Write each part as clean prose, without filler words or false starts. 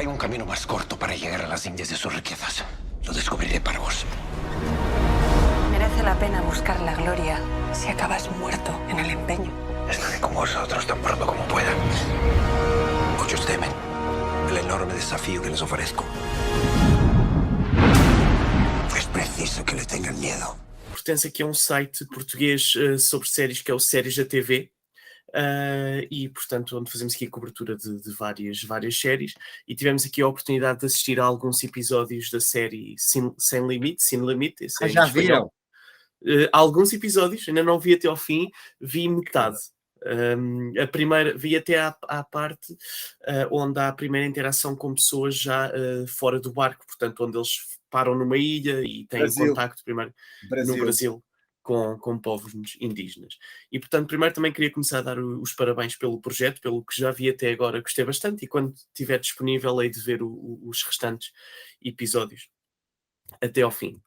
Hay un camino más corto para llegar a las Indias de sus riquezas. Lo descubriré para vos. Merece la pena buscar la gloria si acabas muerto en el empeño. Estaré con vosotros tan pronto como pueda. Muchos temen el enorme desafío que les ofrezco. Es preciso que le tengan miedo. Pertence aqui a um site português sobre séries, que é o Séries da TV. E portanto onde fazemos aqui a cobertura de várias séries, e tivemos aqui a oportunidade de assistir a alguns episódios da série Sem Limite, Sin Limite, esse é em Já espanhol. viram? Alguns episódios, ainda não vi até ao fim, vi metade. A primeira, vi até à parte onde há a primeira interação com pessoas já fora do barco, portanto onde eles param numa ilha e têm Brasil. contacto primeiro no Brasil com povos indígenas. E portanto primeiro também queria começar a dar os parabéns pelo projeto, pelo que já vi até agora, gostei bastante, e quando estiver disponível hei de ver os restantes episódios até ao fim.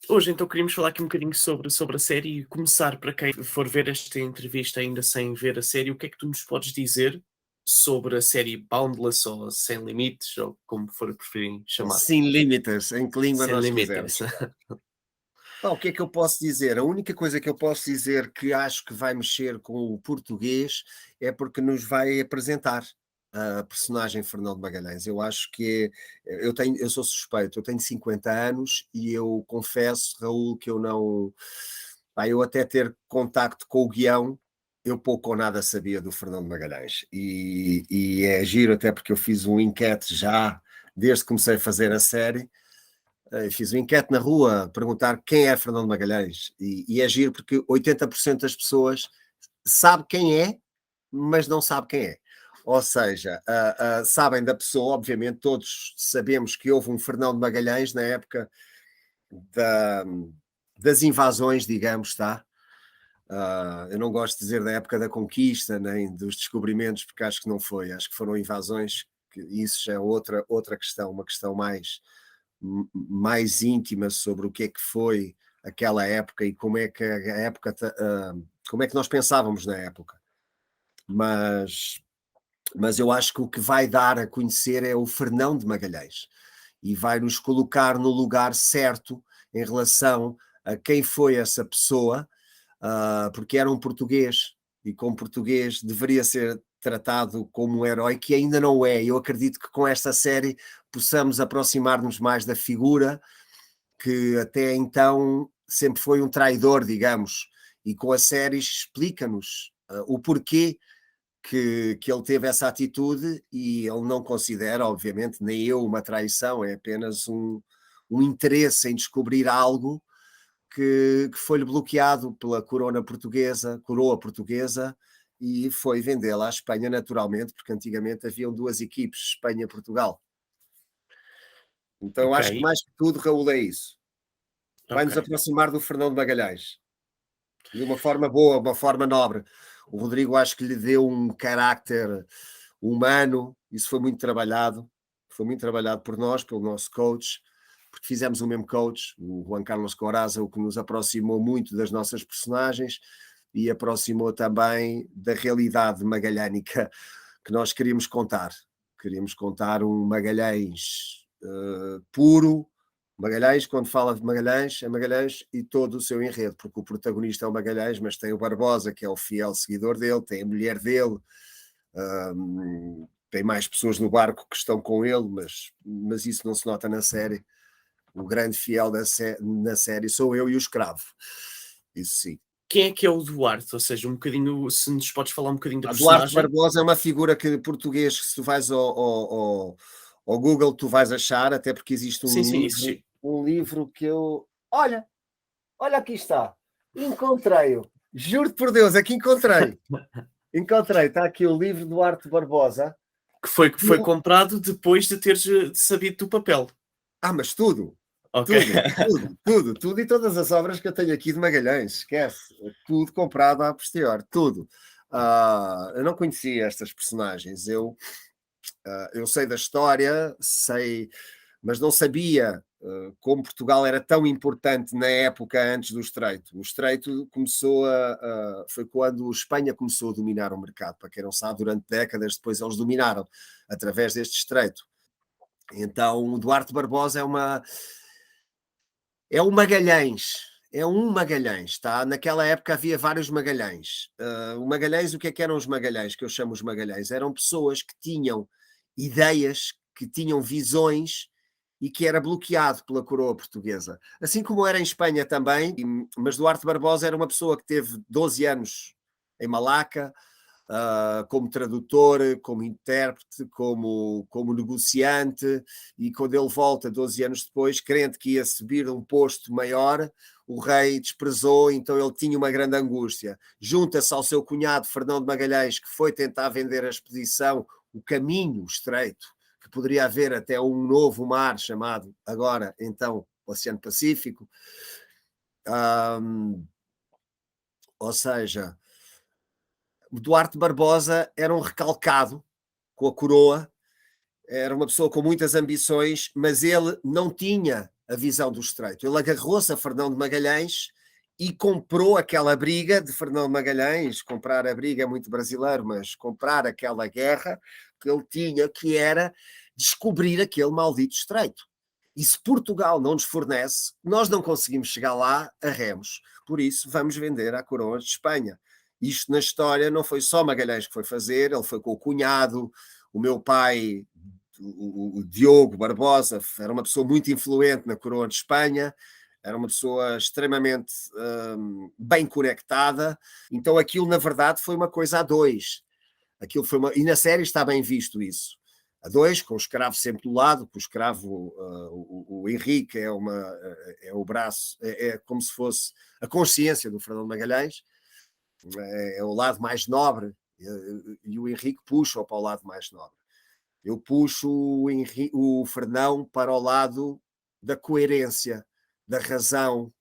Hoje então queríamos falar aqui um bocadinho sobre a série e começar, para quem for ver esta entrevista ainda sem ver a série, o que é que tu nos podes dizer sobre a série Boundless, ou Sem Limites, ou como for preferirem chamar? Sem limites, em que língua Sem nós Limites. quisermos. O que é que eu posso dizer? A única coisa que eu posso dizer que acho que vai mexer com o português é porque nos vai apresentar a personagem Fernando Magalhães. Eu acho que eu sou suspeito, eu tenho 50 anos e eu confesso, Raul, que eu não. Eu até ter contacto com o guião, eu pouco ou nada sabia do Fernando Magalhães. E é giro, até porque eu fiz um enquete já desde que comecei a fazer a série. Fiz um enquete na rua, perguntar quem é Fernando Magalhães, e é giro porque 80% das pessoas sabe quem é, mas não sabe quem é. Ou seja, sabem da pessoa, obviamente todos sabemos que houve um Fernando Magalhães na época das invasões, digamos, tá? Eu não gosto de dizer da época da conquista, nem dos descobrimentos, porque acho que não foi, acho que foram invasões, que isso já é outra questão, uma questão mais íntima sobre o que é que foi aquela época e como é que a época, como é que nós pensávamos na época. Mas eu acho que o que vai dar a conhecer é o Fernão de Magalhães e vai nos colocar no lugar certo em relação a quem foi essa pessoa, porque era um português e como português deveria ser tratado como um herói, que ainda não é. Eu acredito que com esta série possamos aproximar-nos mais da figura que até então sempre foi um traidor, digamos, e com a série explica-nos o porquê que ele teve essa atitude, e ele não considera, obviamente, nem eu, uma traição, é apenas um interesse em descobrir algo que foi-lhe bloqueado pela coroa portuguesa, e foi vendê-la à Espanha naturalmente, porque antigamente haviam duas equipes, Espanha e Portugal. Então eu acho que mais que tudo, Raul, é isso. Vai-nos aproximar do Fernando Magalhães. De uma forma boa, uma forma nobre. O Rodrigo acho que lhe deu um carácter humano, isso foi muito trabalhado por nós, pelo nosso coach, porque fizemos o mesmo coach, o Juan Carlos Corazza, o que nos aproximou muito das nossas personagens e aproximou também da realidade magalhânica que nós queríamos contar. Queríamos contar um Magalhães puro. Magalhães, quando fala de Magalhães, é Magalhães e todo o seu enredo, porque o protagonista é o Magalhães, mas tem o Barbosa, que é o fiel seguidor dele, tem a mulher dele, tem mais pessoas no barco que estão com ele, mas isso não se nota na série. O grande fiel na série sou eu e o escravo. Isso sim. Quem é que é o Duarte? Ou seja, um bocadinho, se nos podes falar um bocadinho da Duarte personagem. Barbosa é uma figura que português, se tu vais ao Google, tu vais achar, até porque existe um livro que eu... Olha aqui está. Encontrei-o. Juro-te por Deus, aqui encontrei. Está aqui o livro do Duarte Barbosa. Que foi comprado depois de teres sabido do papel. Mas tudo. Okay. Tudo e todas as obras que eu tenho aqui de Magalhães, esquece, tudo comprado a posterior, tudo. Eu não conhecia estas personagens, eu sei da história, mas não sabia como Portugal era tão importante na época antes do Estreito. O Estreito começou foi quando Espanha começou a dominar o mercado, para quem não sabe, durante décadas depois eles dominaram, através deste Estreito. Então, o Duarte Barbosa é um Magalhães. É um Magalhães, tá? Naquela época havia vários Magalhães. O Magalhães, o que é que eram os Magalhães, que eu chamo os Magalhães? Eram pessoas que tinham ideias, que tinham visões e que era bloqueado pela coroa portuguesa. Assim como era em Espanha também, mas Duarte Barbosa era uma pessoa que teve 12 anos em Malaca, como tradutor, como intérprete, como negociante, e quando ele volta 12 anos depois, crente que ia subir a um posto maior, o rei desprezou, então ele tinha uma grande angústia. Junta-se ao seu cunhado Fernão de Magalhães, que foi tentar vender a expedição, o caminho estreito, que poderia haver até um novo mar chamado agora, então, Oceano Pacífico. Ou seja, Duarte Barbosa era um recalcado com a coroa, era uma pessoa com muitas ambições, mas ele não tinha a visão do estreito. Ele agarrou-se a Fernão de Magalhães e comprou aquela briga de Fernão de Magalhães. Comprar a briga é muito brasileiro, mas comprar aquela guerra que ele tinha, que era descobrir aquele maldito estreito. E se Portugal não nos fornece, nós não conseguimos chegar lá a remos. Por isso, vamos vender à coroa de Espanha. Isto na história não foi só Magalhães que foi fazer, ele foi com o cunhado, o meu pai, o Diogo Barbosa, era uma pessoa muito influente na coroa de Espanha, era uma pessoa extremamente bem conectada, então aquilo na verdade foi uma coisa a dois. E na série está bem visto isso. A dois, com o escravo sempre do lado, com o escravo, o Henrique é o braço, é como se fosse a consciência do Fernão de Magalhães, é o lado mais nobre, e o Henrique puxa-o para o lado mais nobre. Eu puxo o Fernão para o lado da coerência, da razão,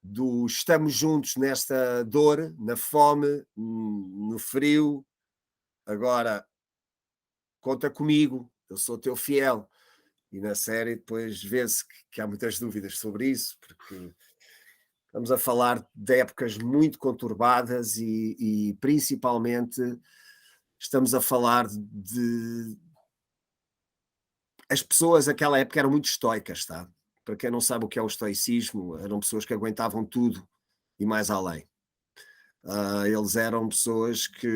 do estamos juntos nesta dor, na fome, no frio, agora conta comigo, eu sou teu fiel. E na série depois vê-se que há muitas dúvidas sobre isso, porque estamos a falar de épocas muito conturbadas e principalmente estamos a falar de... As pessoas naquela época eram muito estoicas, tá? Para quem não sabe o que é o estoicismo, eram pessoas que aguentavam tudo e mais além. Eles eram pessoas que...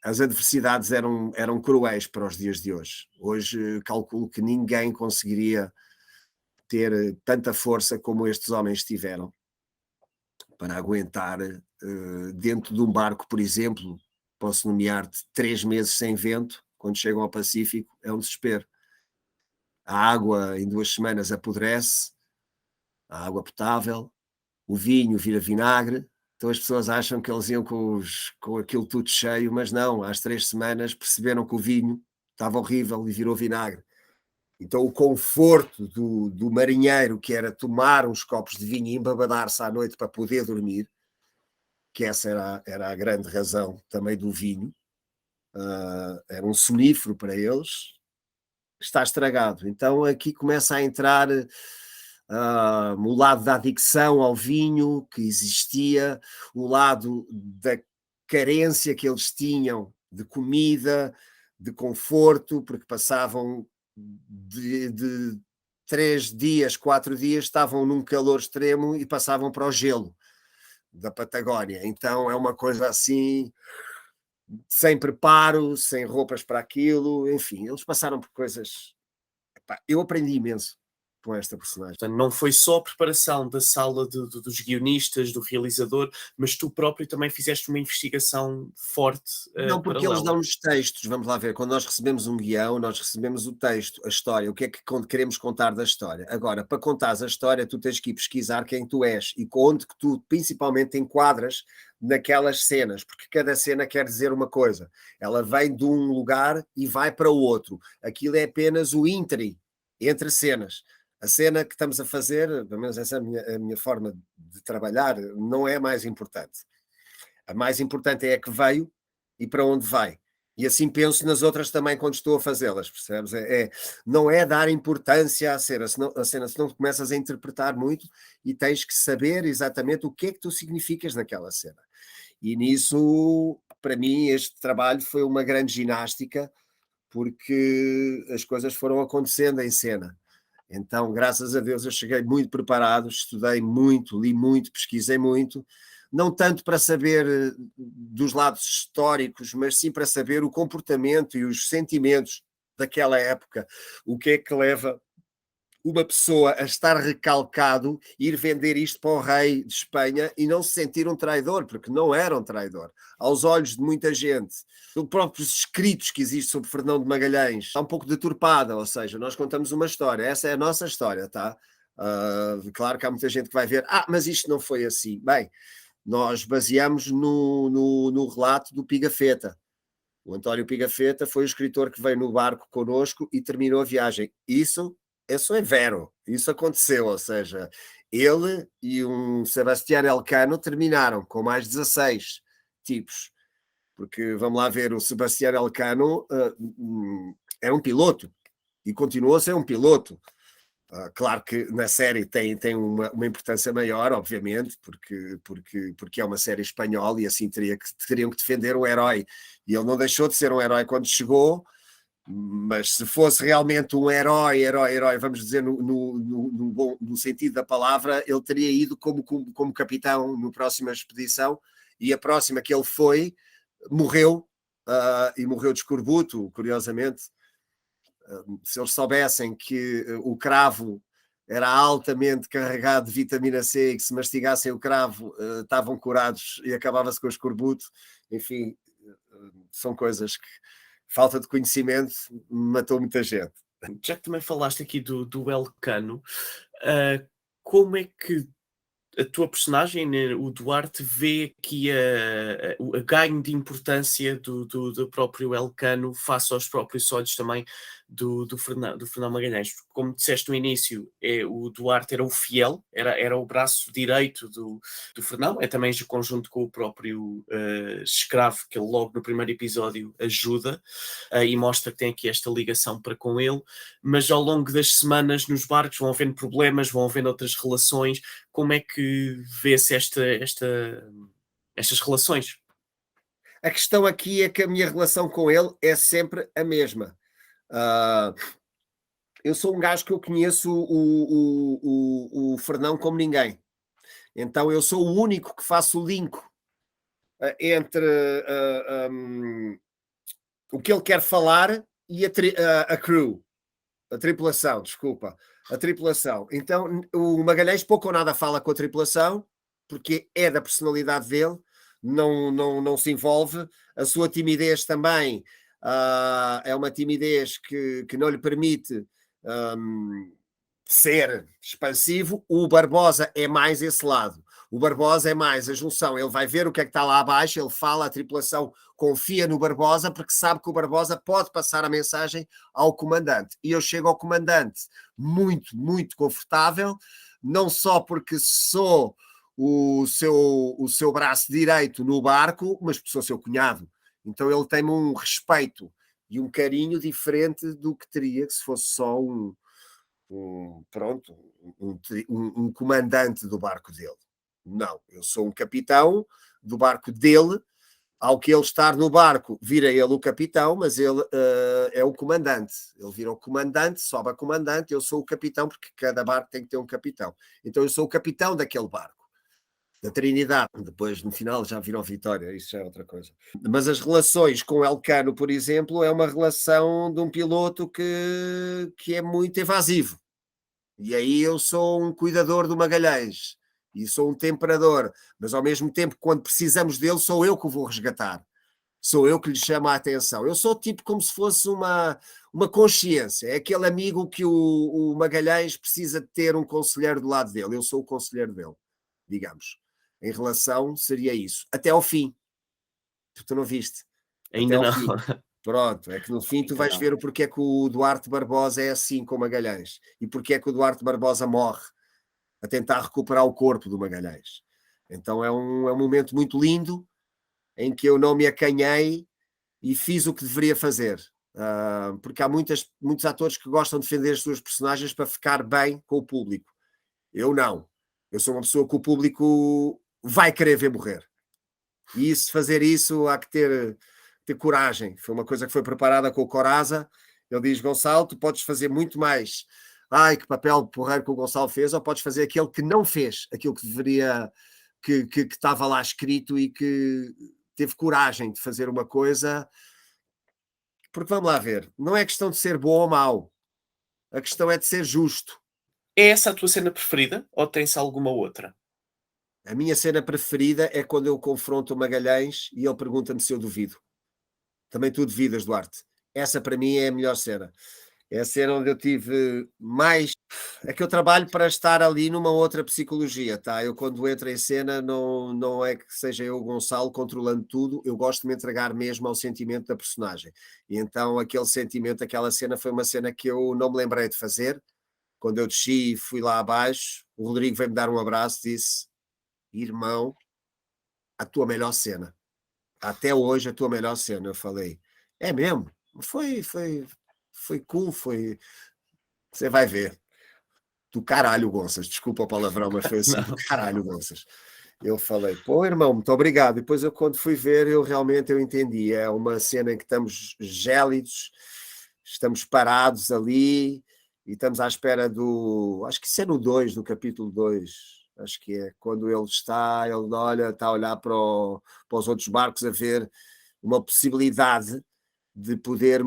As adversidades eram cruéis para os dias de hoje. Hoje calculo que ninguém conseguiria ter tanta força como estes homens tiveram para aguentar dentro de um barco, por exemplo, posso nomear-te 3 meses sem vento, quando chegam ao Pacífico, é um desespero. A água em 2 semanas apodrece, a água potável, o vinho vira vinagre, então as pessoas acham que eles iam com aquilo tudo cheio, mas não, às 3 semanas perceberam que o vinho estava horrível e virou vinagre. Então o conforto do marinheiro, que era tomar uns copos de vinho e embabadar-se à noite para poder dormir, que essa era a grande razão também do vinho, era um sonífero para eles, está estragado. Então aqui começa a entrar o lado da adicção ao vinho que existia, o lado da carência que eles tinham de comida, de conforto, porque passavam de 3 dias, 4 dias, estavam num calor extremo e passavam para o gelo da Patagónia. Então é uma coisa assim, sem preparo, sem roupas para aquilo, enfim, eles passaram por coisas... Epá, eu aprendi imenso com esta personagem. Portanto, não foi só a preparação da sala dos guionistas, do realizador, mas tu próprio também fizeste uma investigação forte. Não, porque eles dão-nos textos, vamos lá ver, quando nós recebemos um guião, nós recebemos o texto, a história, o que é que queremos contar da história. Agora, para contares a história, tu tens que ir pesquisar quem tu és e onde que tu principalmente enquadras naquelas cenas, porque cada cena quer dizer uma coisa. Ela vem de um lugar e vai para o outro. Aquilo é apenas o ínterim entre cenas. A cena que estamos a fazer, pelo menos essa é a minha forma de trabalhar, não é a mais importante. A mais importante é a que veio e para onde vai. E assim penso nas outras também quando estou a fazê-las, percebes? Não é dar importância à cena, senão começas a interpretar muito e tens que saber exatamente o que é que tu significas naquela cena. E nisso, para mim, este trabalho foi uma grande ginástica, porque as coisas foram acontecendo em cena. Então, graças a Deus, eu cheguei muito preparado, estudei muito, li muito, pesquisei muito, não tanto para saber dos lados históricos, mas sim para saber o comportamento e os sentimentos daquela época, o que é que leva uma pessoa a estar recalcado, ir vender isto para o rei de Espanha e não se sentir um traidor, porque não era um traidor. Aos olhos de muita gente, os próprios escritos que existem sobre Fernão de Magalhães, está um pouco deturpada, ou seja, nós contamos uma história, essa é a nossa história, tá? Claro que há muita gente que vai ver, mas isto não foi assim. Bem, nós baseamos no relato do Pigafetta. O António Pigafetta foi o escritor que veio no barco connosco e terminou a viagem. Isso é vero, isso aconteceu, ou seja, ele e um Sebastián Elcano terminaram com mais 16 tipos, porque vamos lá ver, o Sebastián Elcano era um piloto e continuou a ser um piloto. Claro que na série tem uma importância maior, obviamente, porque é uma série espanhola e assim teriam que defender um herói, e ele não deixou de ser um herói quando chegou. Mas se fosse realmente um herói, vamos dizer, no sentido da palavra, ele teria ido como capitão na próxima expedição, e a próxima que ele foi, morreu, e morreu de escorbuto, curiosamente. Se eles soubessem que o cravo era altamente carregado de vitamina C e que se mastigassem o cravo estavam curados e acabava-se com o escorbuto, enfim, são coisas que falta de conhecimento matou muita gente. Já que também falaste aqui do Elcano, como é que a tua personagem, né, o Duarte, vê aqui a ganho de importância do próprio Elcano face aos próprios olhos também do Fernão Magalhães? Porque, como disseste no início, o Duarte era o fiel, era o braço direito do Fernão, é também em conjunto com o próprio escravo, que ele logo no primeiro episódio ajuda e mostra que tem aqui esta ligação para com ele, mas ao longo das semanas nos barcos vão havendo problemas, vão havendo outras relações. Como é que vê-se estas relações? A questão aqui é que a minha relação com ele é sempre a mesma. Eu sou um gajo que eu conheço o Fernão como ninguém. Então eu sou o único que faço o link entre o que ele quer falar e a crew, a tripulação, desculpa. A tripulação. Então o Magalhães pouco ou nada fala com a tripulação, porque é da personalidade dele, não se envolve. A sua timidez também é uma timidez que não lhe permite ser expansivo. O Barbosa é mais esse lado. O Barbosa é mais a junção. Ele vai ver o que é que está lá abaixo, ele fala, a tripulação confia no Barbosa porque sabe que o Barbosa pode passar a mensagem ao comandante. E eu chego ao comandante muito, muito confortável, não só porque sou o seu braço direito no barco, mas porque sou seu cunhado. Então ele tem-me um respeito e um carinho diferente do que teria se fosse só um comandante do barco dele. Não, eu sou um capitão do barco dele. Ao que ele estar no barco, vira ele o capitão, mas ele é o comandante. Ele vira o comandante, sobe a comandante, eu sou o capitão, porque cada barco tem que ter um capitão. Então eu sou o capitão daquele barco, da Trinidade. Depois, no final, já virou Vitória, isso já é outra coisa. Mas as relações com Elcano, por exemplo, é uma relação de um piloto que é muito evasivo. E aí eu sou um cuidador do Magalhães. E sou um temperador, mas ao mesmo tempo, quando precisamos dele, sou eu que o vou resgatar. Sou eu que lhe chamo a atenção. Eu sou tipo como se fosse uma consciência. É aquele amigo que o Magalhães precisa de ter um conselheiro do lado dele. Eu sou o conselheiro dele, digamos. Em relação, seria isso. Até ao fim. Tu não viste? Ainda não. Pronto, é que no fim tu vais ver o porquê que o Duarte Barbosa é assim com o Magalhães. E porquê que o Duarte Barbosa morre a tentar recuperar o corpo do Magalhães. Então é um momento muito lindo em que eu não me acanhei e fiz o que deveria fazer. Porque há muitos atores que gostam de defender as suas personagens para ficar bem com o público. Eu não. Eu sou uma pessoa que o público vai querer ver morrer. E fazer isso há que ter ter coragem. Foi uma coisa que foi preparada com o Coraza. Ele diz, Gonçalo, tu podes fazer muito mais. Ai, que papel porreiro que o Gonçalo fez, ou podes fazer aquele que não fez, aquilo que deveria, que estava lá escrito e que teve coragem de fazer uma coisa. Porque vamos lá ver, não é questão de ser bom ou mau, a questão é de ser justo. É essa a tua cena preferida ou tens alguma outra? A minha cena preferida é quando eu confronto o Magalhães e ele pergunta-me se eu duvido. Também tu duvidas, Duarte. Essa para mim é a melhor cena. É a cena onde eu tive mais... É que eu trabalho para estar ali numa outra psicologia, tá? Eu quando entro em cena não é que seja eu, Gonçalo, controlando tudo, eu gosto de me entregar mesmo ao sentimento da personagem. E então aquele sentimento, aquela cena foi uma cena que eu não me lembrei de fazer. Quando eu desci e fui lá abaixo, o Rodrigo veio-me dar um abraço e disse, irmão, a tua melhor cena. Até hoje a tua melhor cena. Eu falei, é mesmo? Foi cool, foi... Você vai ver. Do caralho, Gonças. Desculpa o palavrão, mas foi assim, do caralho, Gonças. Eu falei, pô, irmão, muito obrigado. E depois eu, quando fui ver, eu realmente entendi. É uma cena em que estamos gélidos, estamos parados ali e estamos à espera do... Acho que isso é no 2, no capítulo 2. Acho que é quando ele olha, está a olhar para os outros barcos a ver uma possibilidade de poderem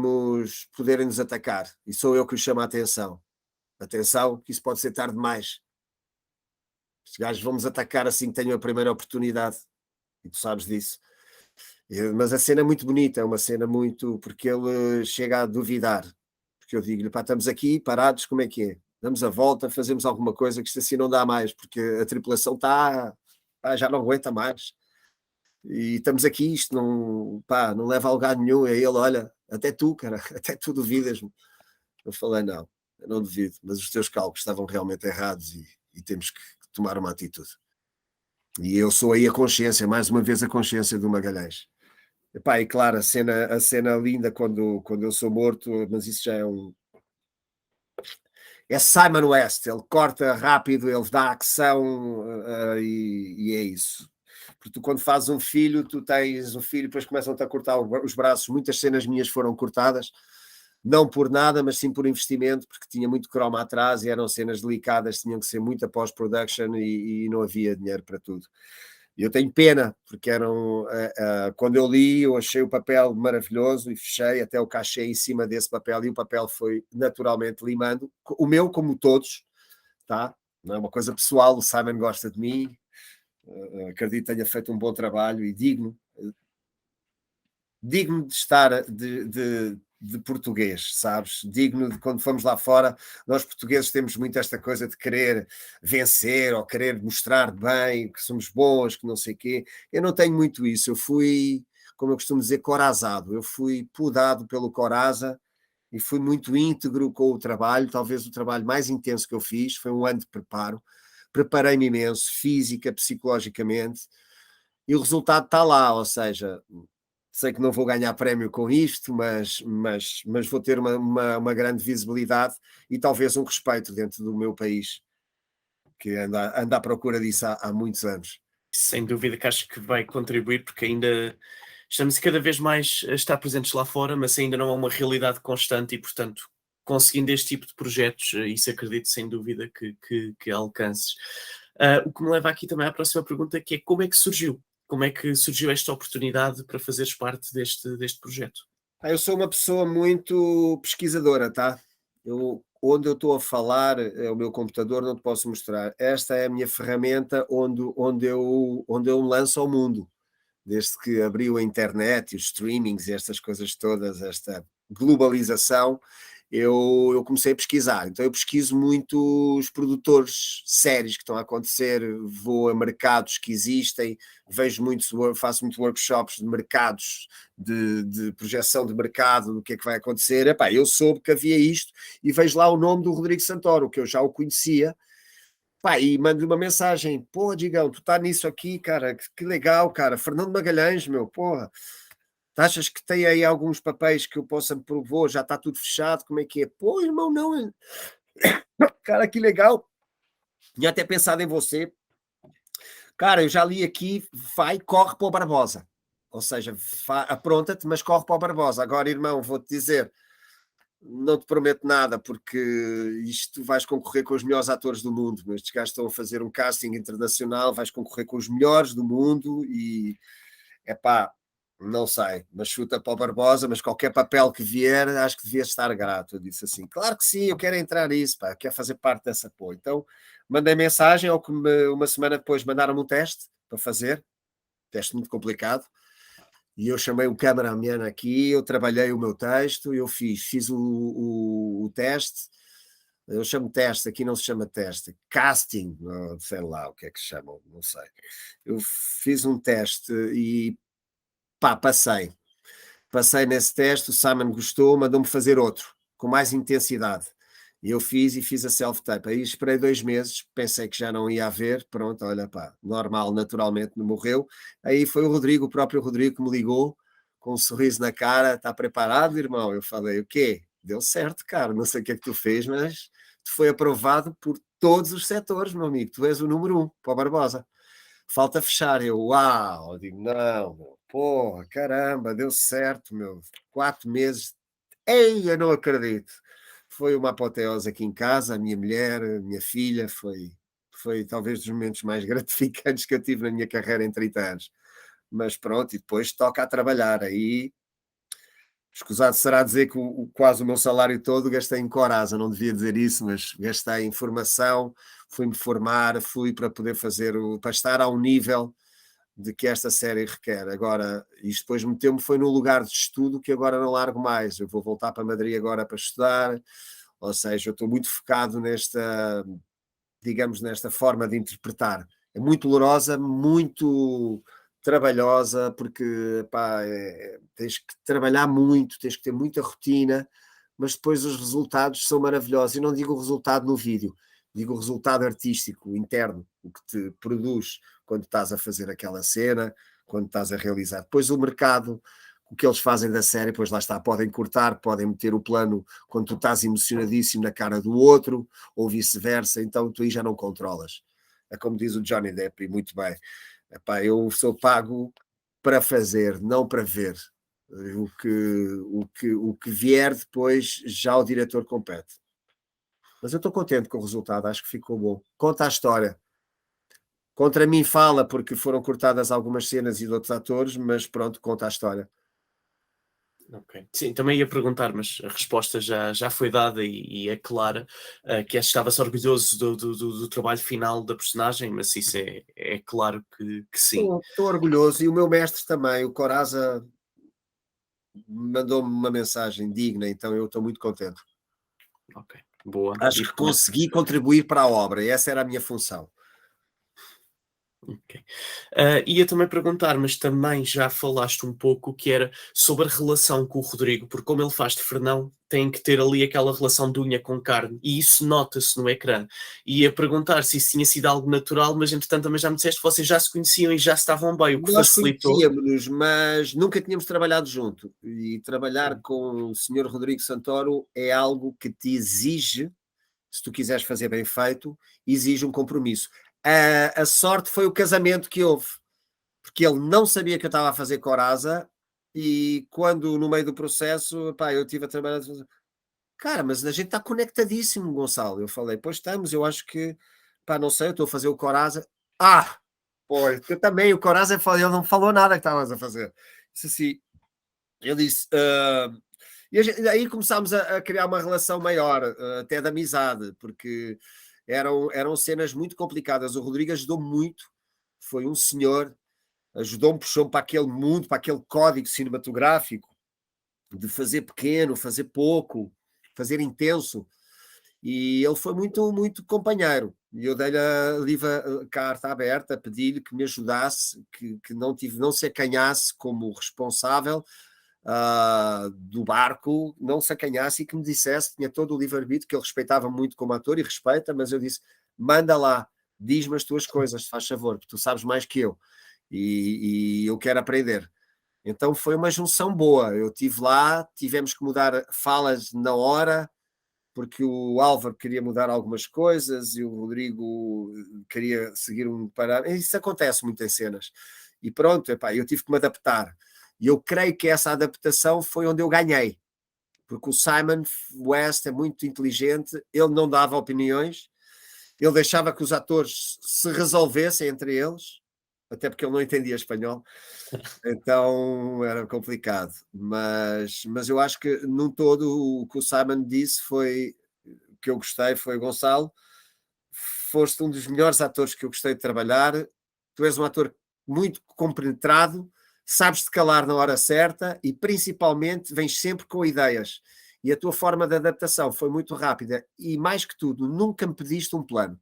nos atacar. E sou eu que os chamo a atenção. Atenção, que isso pode ser tarde demais. Os gajos vão-nos atacar assim que tenham a primeira oportunidade. E tu sabes disso. Mas a cena é muito bonita, é uma cena muito... Porque ele chega a duvidar. Porque eu digo-lhe, pá, estamos aqui parados, como é que é? Damos a volta, fazemos alguma coisa, que isto assim não dá mais, porque a tripulação já não aguenta mais. E estamos aqui, isto não leva a lugar nenhum. É ele, olha, até tu, cara, até tu duvidas-me. Eu falei, não, eu não duvido, mas os teus cálculos estavam realmente errados e temos que tomar uma atitude. E eu sou aí a consciência, mais uma vez a consciência do Magalhães. Epá, e claro, a cena linda quando eu sou morto, mas isso já é é Simon West, ele corta rápido, ele dá ação e é isso. Porque tu quando fazes um filho, tu tens um filho, depois começam-te a cortar os braços, muitas cenas minhas foram cortadas, não por nada, mas sim por investimento, porque tinha muito croma atrás e eram cenas delicadas, tinham que ser muita pós-production e não havia dinheiro para tudo. E eu tenho pena, porque quando eu li, eu achei o papel maravilhoso e fechei até o cachê em cima desse papel, e o papel foi naturalmente limando, o meu como todos, tá? Não é uma coisa pessoal, o Simon gosta de mim, acredito que tenha feito um bom trabalho e digno de estar de português, sabes? Digno de quando fomos lá fora, nós portugueses temos muito esta coisa de querer vencer ou querer mostrar bem, que somos bons, que não sei o quê. Eu não tenho muito isso, eu fui, como eu costumo dizer, corazado, eu fui podado pelo Coraza e fui muito íntegro com o trabalho, talvez o trabalho mais intenso que eu fiz, foi um ano de preparo, preparei-me imenso, física, psicologicamente, e o resultado está lá, ou seja... Sei que não vou ganhar prémio com isto, mas vou ter uma grande visibilidade e talvez um respeito dentro do meu país, que anda à procura disso há muitos anos. Sem dúvida que acho que vai contribuir, porque ainda estamos cada vez mais a estar presentes lá fora, mas ainda não é uma realidade constante e, portanto, conseguindo este tipo de projetos, isso acredito sem dúvida que alcances. O que me leva aqui também à próxima pergunta, que é como é que surgiu? Como é que surgiu esta oportunidade para fazeres parte deste projeto? Eu sou uma pessoa muito pesquisadora, tá? Onde eu estou a falar, é o meu computador, não te posso mostrar. Esta é a minha ferramenta onde eu me lanço ao mundo. Desde que abriu a internet, os streamings e estas coisas todas, esta globalização, eu comecei a pesquisar. Então eu pesquiso muito os produtores séries que estão a acontecer, vou a mercados que existem, faço muito workshops de mercados, de projeção de mercado, do que é que vai acontecer. Epá, eu soube que havia isto e vejo lá o nome do Rodrigo Santoro, que eu já o conhecia, pá, e mando uma mensagem, pô, Digão, tu está nisso aqui, cara, que legal, cara, Fernando Magalhães, meu, porra. Tu achas que tem aí alguns papéis que eu possa me propor? Já está tudo fechado? Como é que é? Pô, irmão, não. Cara, que legal. Tinha até pensado em você. Cara, eu já li aqui, corre para o Barbosa. ou seja, apronta-te, mas corre para o Barbosa. Agora, irmão, vou-te dizer, não te prometo nada, porque isto vais concorrer com os melhores atores do mundo. Estes gajos estão a fazer um casting internacional, vais concorrer com os melhores do mundo e, epá, não sei, mas chuta para o Barbosa, mas qualquer papel que vier, acho que devias estar grato. Eu disse assim, claro que sim, eu quero entrar nisso, pá, eu quero fazer parte dessa porra. Então, mandei mensagem, ao que uma semana depois mandaram-me um teste para fazer, teste muito complicado, e eu chamei o cameraman aqui, eu trabalhei o meu texto, eu fiz o teste, eu chamo teste, aqui não se chama teste, casting, sei lá o que é que se chamam, não sei. Eu fiz um teste e pá, passei nesse teste, o Simon gostou, mandou-me fazer outro, com mais intensidade. E eu fiz a self-tape. Aí esperei 2 meses, pensei que já não ia haver, pronto, olha pá, normal, naturalmente, não morreu. Aí foi o próprio Rodrigo que me ligou, com um sorriso na cara, está preparado, irmão? Eu falei, o quê? Deu certo, cara, não sei o que é que tu fez, mas tu foi aprovado por todos os setores, meu amigo, tu és o número 1 para o Barbosa. Falta fechar, eu, uau, digo, não, meu, porra, caramba, deu certo, meu, 4 meses, ei, eu não acredito. Foi uma apoteose aqui em casa, a minha mulher, a minha filha, foi talvez dos momentos mais gratificantes que eu tive na minha carreira em 30 anos. Mas pronto, e depois toca a trabalhar, aí escusado será dizer que quase o meu salário todo gastei em Corasa, não devia dizer isso, mas gastei em formação, fui-me formar, fui para poder para estar ao nível de que esta série requer. Agora, isto depois meteu-me foi num lugar de estudo que agora não largo mais. Eu vou voltar para Madrid agora para estudar, ou seja, eu estou muito focado nesta, digamos, nesta forma de interpretar. É muito dolorosa, muito trabalhosa, porque pá, tens que trabalhar muito, tens que ter muita rotina, mas depois os resultados são maravilhosos. E não digo o resultado no vídeo, digo o resultado artístico, interno, o que te produz quando estás a fazer aquela cena, quando estás a realizar. Depois o mercado, o que eles fazem da série, pois lá está, podem cortar, podem meter o plano quando tu estás emocionadíssimo na cara do outro, ou vice-versa, então tu aí já não controlas. É como diz o Johnny Depp, e muito bem. Epá, eu sou pago para fazer, não para ver. O que vier depois, já o diretor compete. Mas eu estou contente com o resultado, acho que ficou bom. Conta a história. Contra mim fala, porque foram cortadas algumas cenas e de outros atores, mas pronto, conta a história. Ok. Sim, também ia perguntar, mas a resposta já foi dada e é clara, que estava-se orgulhoso do trabalho final da personagem, mas isso é claro que sim. Estou orgulhoso e o meu mestre também, o Coraza, mandou-me uma mensagem digna, então eu estou muito contente. Ok, boa. Acho que consegui contribuir para a obra e essa era a minha função. Ok. Ia também perguntar, mas também já falaste um pouco que era sobre a relação com o Rodrigo, porque como ele faz de Fernão, tem que ter ali aquela relação de unha com carne, e isso nota-se no ecrã. Ia perguntar se isso tinha sido algo natural, mas entretanto também já me disseste que vocês já se conheciam e já estavam bem, o que Nós facilitou. conhecíamos-nos, mas nunca tínhamos trabalhado junto. E trabalhar com o Sr. Rodrigo Santoro é algo que te exige, se tu quiseres fazer bem feito, exige um compromisso. A sorte foi o casamento que houve, porque ele não sabia que eu estava a fazer Coraza e quando no meio do processo, pá, eu estive a trabalhar, cara, mas a gente está conectadíssimo, Gonçalo. Eu falei, pois estamos, eu acho que, pá, não sei, eu estou a fazer o Coraza. Ah, pois, eu também, o Coraza, ele não falou nada que estavas a fazer. Disse assim, eu disse, e aí começámos a criar uma relação maior, até de amizade, porque eram cenas muito complicadas. O Rodrigo ajudou-me muito, foi um senhor, ajudou-me, puxou-me para aquele mundo, para aquele código cinematográfico de fazer pequeno, fazer pouco, fazer intenso. E ele foi muito, muito companheiro. E eu dei-lhe a carta aberta, pedi-lhe que me ajudasse, que não se acanhasse como responsável do barco, não se acanhasse e que me dissesse, tinha todo o livre-arbítrio, que ele respeitava muito como ator e respeita, mas eu disse, manda lá, diz-me as tuas coisas, faz favor, porque tu sabes mais que eu e eu quero aprender. Então foi uma junção boa, eu estive lá, tivemos que mudar falas na hora, porque o Álvaro queria mudar algumas coisas e o Rodrigo queria seguir um parâmetro. Isso acontece muito em cenas. E pronto, epá, eu tive que me adaptar. E eu creio que essa adaptação foi onde eu ganhei. Porque o Simon West é muito inteligente, ele não dava opiniões, ele deixava que os atores se resolvessem entre eles, até porque ele não entendia espanhol, então era complicado. Mas eu acho que, num todo, o que o Simon disse foi, que eu gostei, foi: Gonçalo, foste um dos melhores atores que eu gostei de trabalhar, tu és um ator muito compenetrado, sabes-te calar na hora certa e, principalmente, vens sempre com ideias. E a tua forma de adaptação foi muito rápida e, mais que tudo, nunca me pediste um plano.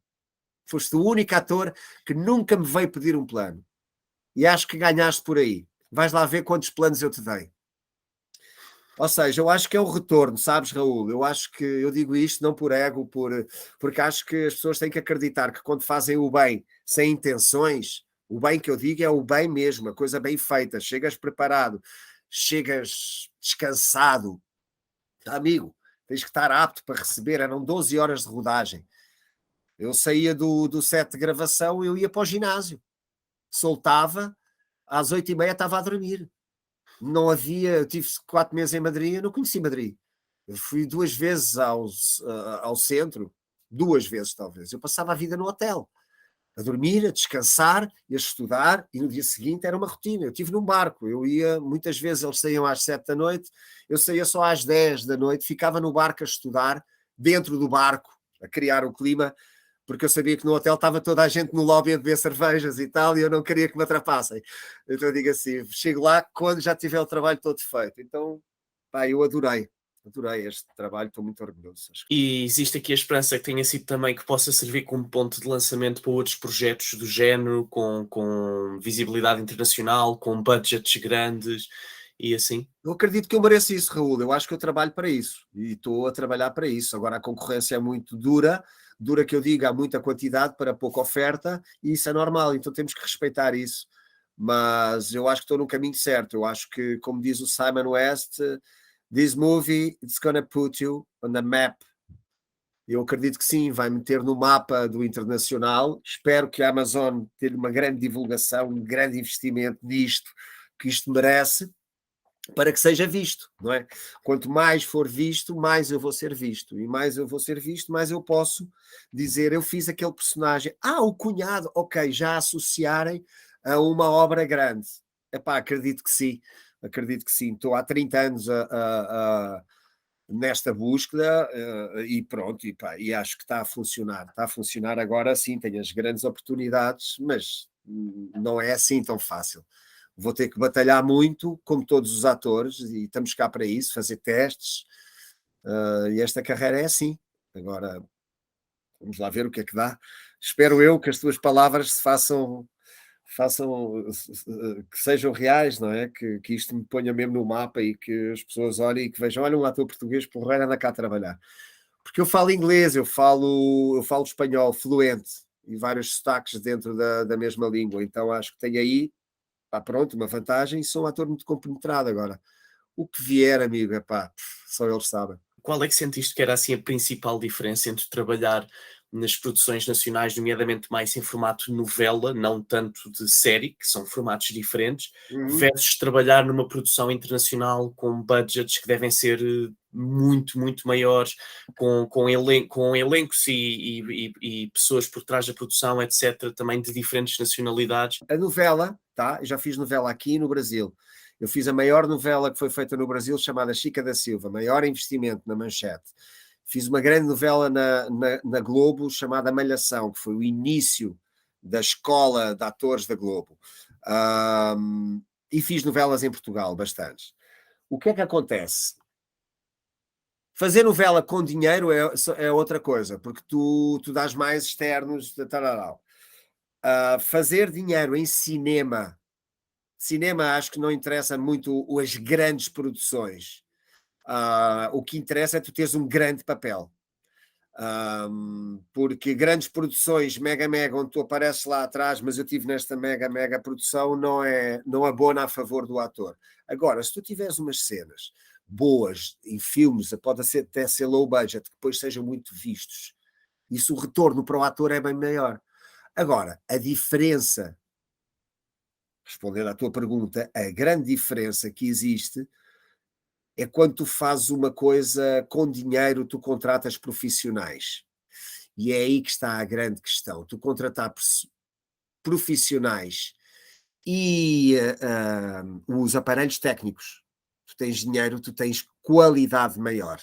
Foste o único ator que nunca me veio pedir um plano. E acho que ganhaste por aí. Vais lá ver quantos planos eu te dei. Ou seja, eu acho que é o retorno, sabes, Raul? Eu acho que eu digo isto não por ego, porque acho que as pessoas têm que acreditar que quando fazem o bem sem intenções, o bem que eu digo é o bem mesmo, a coisa bem feita. Chegas preparado, chegas descansado. Amigo, tens que estar apto para receber. Eram 12 horas de rodagem. Eu saía do set de gravação, eu ia para o ginásio. Soltava, às 8h30 estava a dormir. Não havia, eu tive 4 meses em Madrid, eu não conheci Madrid. Eu fui 2 vezes ao centro, 2 vezes talvez. Eu passava a vida no hotel, a dormir, a descansar e a estudar, e no dia seguinte era uma rotina. Eu estive num barco, eu ia, muitas vezes eles saíam às 7 da noite, eu saía só às 10 da noite, ficava no barco a estudar, dentro do barco, a criar o clima, porque eu sabia que no hotel estava toda a gente no lobby a beber cervejas e tal, e eu não queria que me atrapassem. Então eu digo assim, chego lá quando já tiver o trabalho todo feito. Então, pá, eu adorei este trabalho, estou muito orgulhoso. E existe aqui a esperança que tenha sido também que possa servir como ponto de lançamento para outros projetos do género, com visibilidade internacional, com budgets grandes e assim? Eu acredito que eu mereço isso, Raul. Eu acho que eu trabalho para isso e estou a trabalhar para isso. Agora a concorrência é muito dura que eu diga, há muita quantidade para pouca oferta e isso é normal, então temos que respeitar isso. Mas eu acho que estou no caminho certo. Eu acho que, como diz o Simon West, this movie it's gonna put you on the map. Eu acredito que sim, vai meter no mapa do internacional. Espero que a Amazon tenha uma grande divulgação, um grande investimento nisto, que isto merece, para que seja visto, não é? Quanto mais for visto, mais eu vou ser visto. E mais eu vou ser visto, mais eu posso dizer, eu fiz aquele personagem. O cunhado, ok, já associarem a uma obra grande. Epá, acredito que sim. Estou há 30 anos nesta búsqueda e pronto, e acho que está a funcionar. Está a funcionar agora sim, tenho as grandes oportunidades, mas não é assim tão fácil. Vou ter que batalhar muito, como todos os atores, e estamos cá para isso, fazer testes, e esta carreira é assim. Agora, vamos lá ver o que é que dá. Espero eu que as tuas palavras se façam que sejam reais, não é? Que isto me ponha mesmo no mapa e que as pessoas olhem e que vejam, olha, um ator português porreiro anda cá a trabalhar. Porque eu falo inglês, eu falo espanhol fluente e vários sotaques dentro da mesma língua, então acho que tenho aí, pronto, uma vantagem e sou um ator muito compenetrado agora. O que vier, amigo, só eles sabem. Qual é que sentiste que era assim a principal diferença entre trabalhar nas produções nacionais, nomeadamente mais em formato novela, não tanto de série, que são formatos diferentes, versus trabalhar numa produção internacional com budgets que devem ser muito, muito maiores, com elencos e pessoas por trás da produção, etc., também de diferentes nacionalidades? A novela, eu já fiz novela aqui no Brasil. Eu fiz a maior novela que foi feita no Brasil, chamada Chica da Silva, maior investimento na Manchete. Fiz uma grande novela na Globo, chamada Malhação, que foi o início da escola de atores da Globo. E fiz novelas em Portugal, bastantes. O que é que acontece? Fazer novela com dinheiro é outra coisa, porque tu dás mais externos, fazer dinheiro em cinema acho que não interessa muito as grandes produções. O que interessa é tu teres um grande papel. Porque grandes produções, mega, onde tu apareces lá atrás, mas eu estive nesta mega produção, não abona a favor do ator. Agora, se tu tiveres umas cenas boas em filmes, pode até ser low budget, que depois sejam muito vistos, isso o retorno para o ator é bem maior. Agora, a diferença respondendo à tua pergunta, a grande diferença que existe é quando tu fazes uma coisa com dinheiro, tu contratas profissionais. E é aí que está a grande questão. Tu contratar profissionais e os aparelhos técnicos, tu tens dinheiro, tu tens qualidade maior.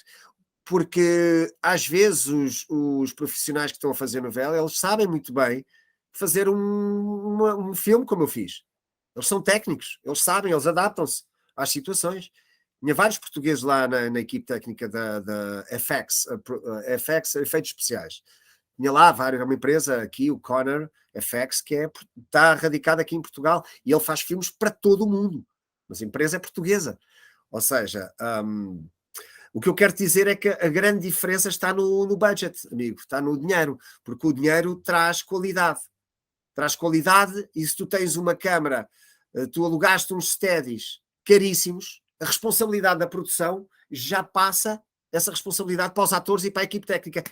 Porque às vezes os profissionais que estão a fazer novela, eles sabem muito bem fazer um filme como eu fiz. Eles são técnicos, eles sabem, eles adaptam-se às situações. Tinha vários portugueses lá na equipe técnica da FX, FX, Efeitos Especiais. Tinha lá vários, uma empresa aqui, o Connor FX, que está radicado aqui em Portugal, e ele faz filmes para todo o mundo. Mas a empresa é portuguesa. Ou seja, o que eu quero dizer é que a grande diferença está no budget, amigo, está no dinheiro, porque o dinheiro traz qualidade. Traz qualidade, e se tu tens uma câmara, tu alugaste uns steadies caríssimos, a responsabilidade da produção já passa essa responsabilidade para os atores e para a equipe técnica.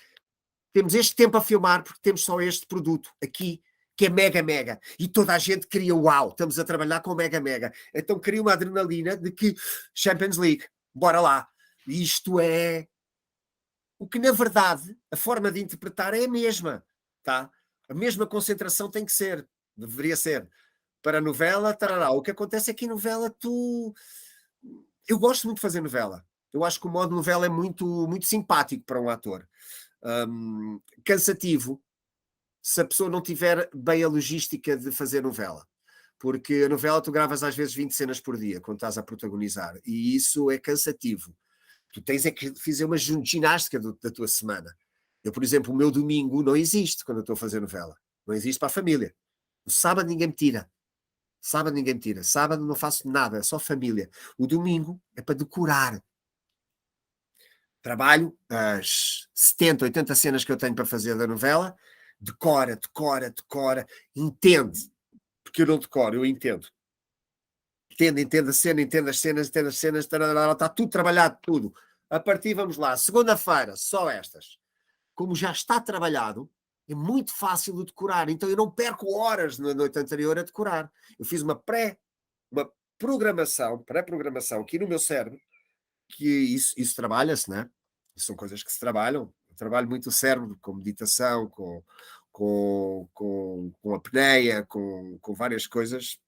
Temos este tempo a filmar porque temos só este produto aqui, que é mega. E toda a gente queria, uau, estamos a trabalhar com mega. Então cria uma adrenalina de que Champions League, bora lá. Isto é o que, na verdade, a forma de interpretar é a mesma, tá? A mesma concentração tem que ser, deveria ser. Para a novela, tarará. O que acontece é que em novela eu gosto muito de fazer novela. Eu acho que o modo novela é muito simpático para um ator. Cansativo, se a pessoa não tiver bem a logística de fazer novela. Porque a novela tu gravas às vezes 20 cenas por dia, quando estás a protagonizar. E isso é cansativo. Tu tens é que fazer uma ginástica da tua semana. Eu, por exemplo, o meu domingo não existe quando eu estou a fazer novela. Não existe para a família. O sábado ninguém me tira. Sábado não faço nada, é só família. O domingo é para decorar. Trabalho as 70, 80 cenas que eu tenho para fazer da novela. Decora. Entende. Porque eu não decoro, eu entendo. Entendo a cena, entendo as cenas, está tudo trabalhado, tudo. A partir, vamos lá, segunda-feira, só estas. Como já está trabalhado, é muito fácil de decorar, então eu não perco horas na noite anterior a decorar. Eu fiz uma pré-programação aqui no meu cérebro, que isso trabalha-se, né? Isso são coisas que se trabalham. Eu trabalho muito o cérebro com meditação, com apneia, com várias coisas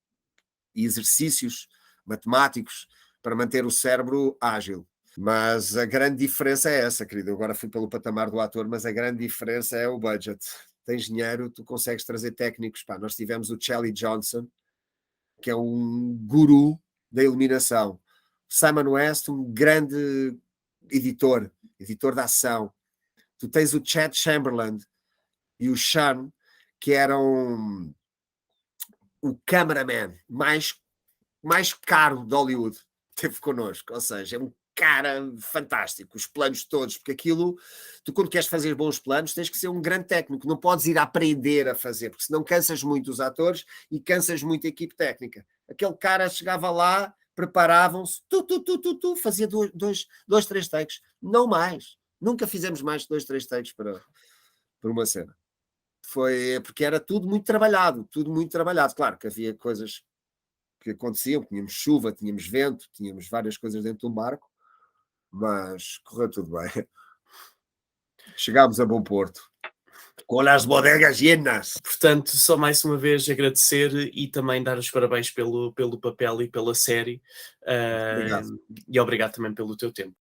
e exercícios matemáticos para manter o cérebro ágil. Mas a grande diferença é essa, querido. Eu agora fui pelo patamar do ator, mas a grande diferença é o budget. Tens dinheiro, tu consegues trazer técnicos. Pá, nós tivemos o Charlie Johnson, que é um guru da iluminação. Simon West, um grande editor de ação. Tu tens o Chad Chamberlain e o Sean, que eram o cameraman mais caro de Hollywood, teve connosco. Ou seja, é um cara fantástico, os planos todos, porque aquilo, tu quando queres fazer bons planos tens que ser um grande técnico, não podes ir a aprender a fazer, porque senão cansas muito os atores e cansas muito a equipe técnica. Aquele cara chegava lá, preparavam-se, fazia dois, 3 takes, não mais. Nunca fizemos mais de 2, 3 takes para uma cena. Foi porque era tudo muito trabalhado. Claro que havia coisas que aconteciam, tínhamos chuva, tínhamos vento, tínhamos várias coisas dentro do barco, mas correu tudo bem. Chegámos a bom porto. Com as bodegas llenas. Portanto, só mais uma vez agradecer e também dar os parabéns pelo papel e pela série. Obrigado. E obrigado também pelo teu tempo.